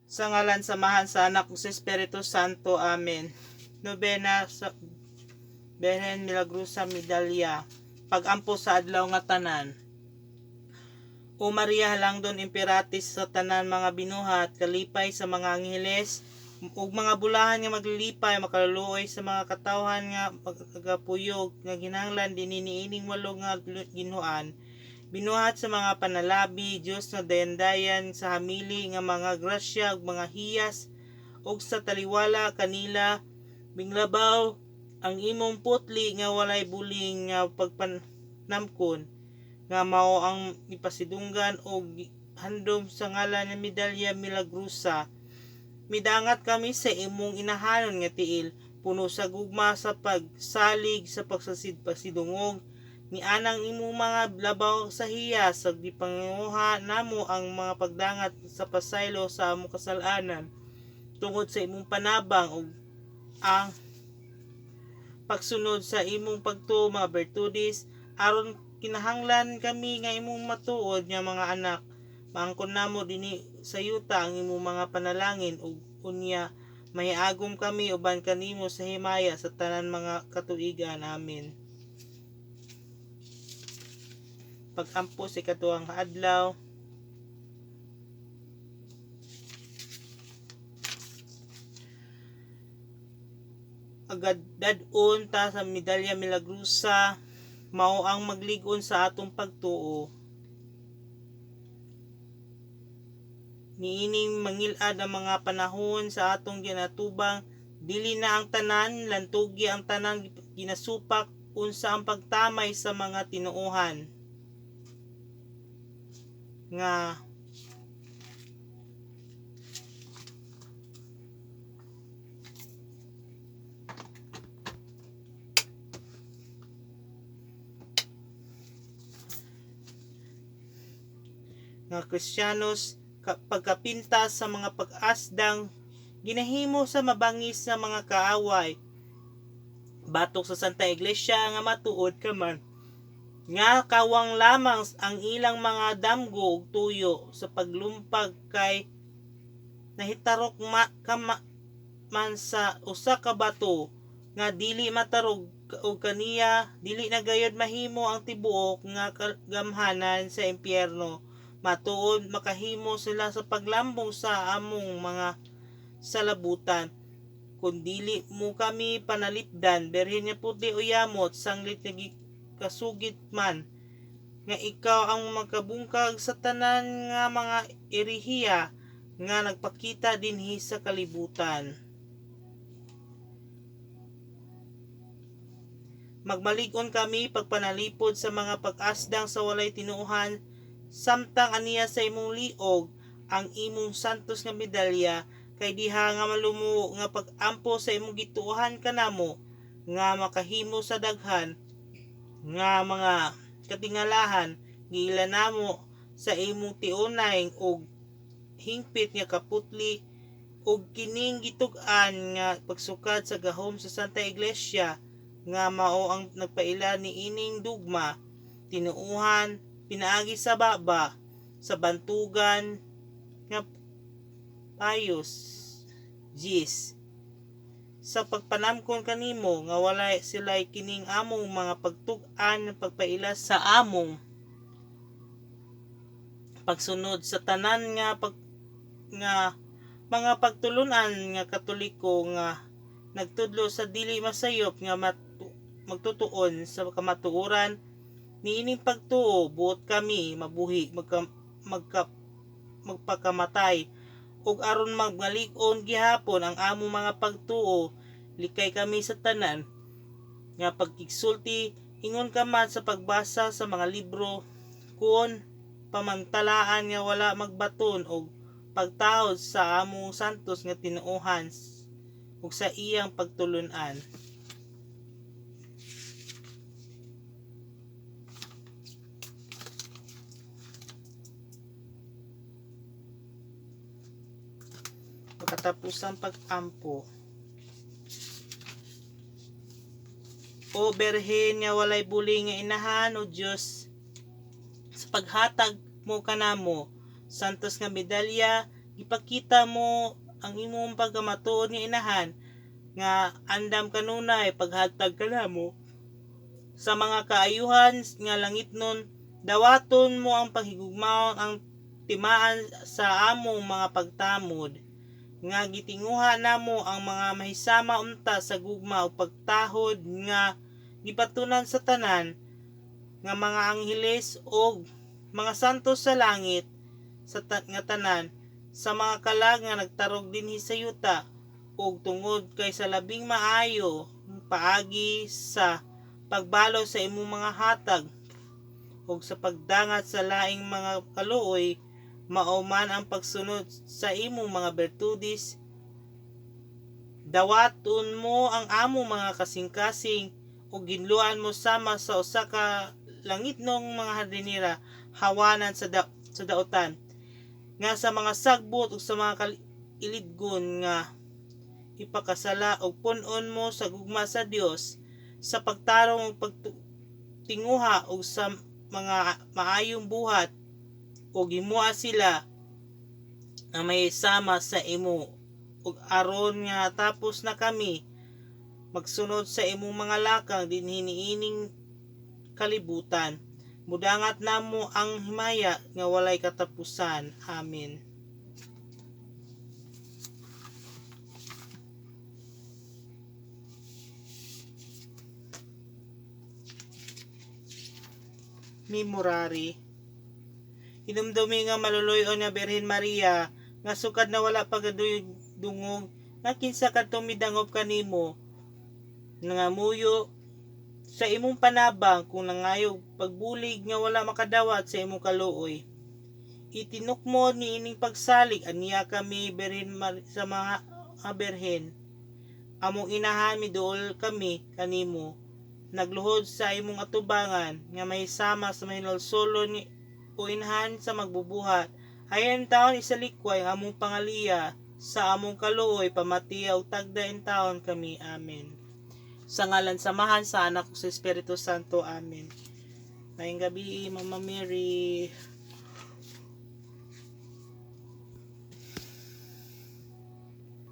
Sa ngalan samahan sa anak ug sa Espiritu Santo. Amen. Nobena sa Beren Milagrosa Medalya. Pagampo sa adlaw nga tanan. O Maria halangdon imperatis sa tanan mga binuhat, kalipay sa mga angheles, ug mga bulahan nga maglilipay, makaluluoy sa mga katawhan nga magagapuyog nga ginahanglan dinhi niining walo nga ginhuan. Binuhat sa mga panalabi, Dios nga dayandayan sa hamili nga mga grasya ug mga hiyas, ug sa taliwala kanila binglabaw ang imong putli nga walay buling nga pagpanamkon, nga mao ang ipasidunggan og handom sa ngalan nga Medalya Milagrosa. Midangat kami sa imong inahanon nga tiil, puno sa gugma sa pagsalig sa pagsasidungog ni anang imong mga labaw sa hiyas, sa gipanguha namo ang mga pagdangat sa pasaylo sa among kasalanan tungod sa imong panabang ug ang pagsunod sa imong pagtuo mga bertudis, aron kinahanglan kami nga imong matuod nga mga anak. Maangkon namo dinhi sa yuta ang imong mga panalangin ug unya mahiagom kami uban kanimo sa himaya sa tanan mga katuigan. Amen. Pagampo sa ikatuwang adlaw. Agad dadon ta sa Medalya Milagrosa, mao ang maglig-on sa atong pagtuo. Niining mangilad ang mga panahon sa atong ginatubang, dili na ang tanan, lantugi ang tanan ginasupak unsa ang pagtamay sa mga tinuohan nga Kristiyanos, pagkapintas sa mga pag-asdang ginahimo sa mabangis sa mga kaaway, batok sa Santa Iglesia nga matuod ka man nga kawang lamang ang ilang mga damgo ug tuyo sa paglumpag kay nahitarok man sa usa ka bato nga dili matarog ug kaniya dili na gayud mahimo ang tibuok nga kagamhanan sa impyerno. Matuod makahimo sila sa paglambong sa among mga salabutan. Kung dili mo kami panalipdan, berhen nga puti o yamot, sanglit nga kasugit man, nga ikaw ang magkabungkag sa tanan nga mga erehiya nga nagpakita dinhi sa kalibutan. Magmalig-on kami pagpanalipod sa mga pag-asdang sa walay tinuohan, samtang aniya sa imong liog ang imong santos nga medalya, kay diha nga malumuo nga pag-ampo sa imong gituohan kanamo, nga makahimo sa daghan nga mga katingalahan, giila namo sa imong tiunay ug hingpit nga kaputli ug kining gitug-an nga pagsukad sa gahom sa Santa Iglesia, nga mao ang nagpaila ni ining dugma, tinuohan, pinaagi sa baba, sa bantugan nga payos, Gis. Sa pagpanamkon kanimo nga wala sila'y kining among mga pagtug-an pagpaila sa among pagsunod sa tanan nga mga pagtulunan nga Katoliko nga nagtudlo sa dili masayop nga magtutuon sa kamatuoran. Niining pagtuo buot kami mabuhi magpakamatay, ug aron magmalig-on gihapon ang among mga pagtuo, likay kami sa tanan nga pagkigsulti, ingon ka man sa pagbasa sa mga libro, kun pamantalaan nga wala magbaton og pagtahod sa among santos nga tinuohan ug sa iyang pagtulun-an. Katapusang pag-ampo. O Berhen nga walay buling nga inahan, o Diyos, sa paghatag mo kanamo santos nga medalya, ipakita mo ang imong pagkamatuod nga inahan nga andam kanunay paghatag kanamo sa mga kaayuhan nga langitnon. Dawaton mo ang paghigugmaon ang timaan sa among mga pagtamod nga gitinguha namo ang mga mahisama unta sa gugma ug pagtahod nga gipatunan sa tanan nga mga angheles o mga santos sa langit sa nga tanan sa mga kalag nga nagtarog dinhi sa yuta ug tungod kay sa labing maayo paagi sa pagbalo sa imong mga hatag ug sa pagdangat sa laing mga kaluoy, mao man ang pagsunod sa imong mga bertudis. Dawaton mo ang among mga kasing-kasing ug ginluan mo sama sa usa ka langitnong mga hardinera hawanan sa daotan nga sa mga sagbot ug sa mga ilidgon nga ipakasala ug pun-on mo sa gugma sa Dios sa pagtarong ug pagtinguha ug sa mga maayong buhat ug himua sila nga mahisama sa imo ug aron nga tapos na kami magsunod sa imong mga lakang dinhi niining kalibutan. Mudangat namo ang himaya nga walay katapusan. Amen. Memorare. Hinumdumi nga maluluyon nga Birhen Maria nga sukad na wala pagadungog nga kinsa kadtong midangop kanimo nangamuyo sa imong panabang kung nangayog pagbulig nga wala makadawat sa imong kaluoy. Itinukmo ni ining pagsalig aniya kami Birhen sa mga Birhen. Among inahan miduol kami kanimo nagluhod sa imong atubangan nga mahisama sa mahinulsolon ni o inhan sa magbubuhat. Ayon taon isalikway among pangaliya sa among kaluoy pamatiya ug tagdain taon kami. Amen. Sa ngalan samahan sa anak ug sa Espiritu Santo. Amen. Maayong gabi, Mama Mary.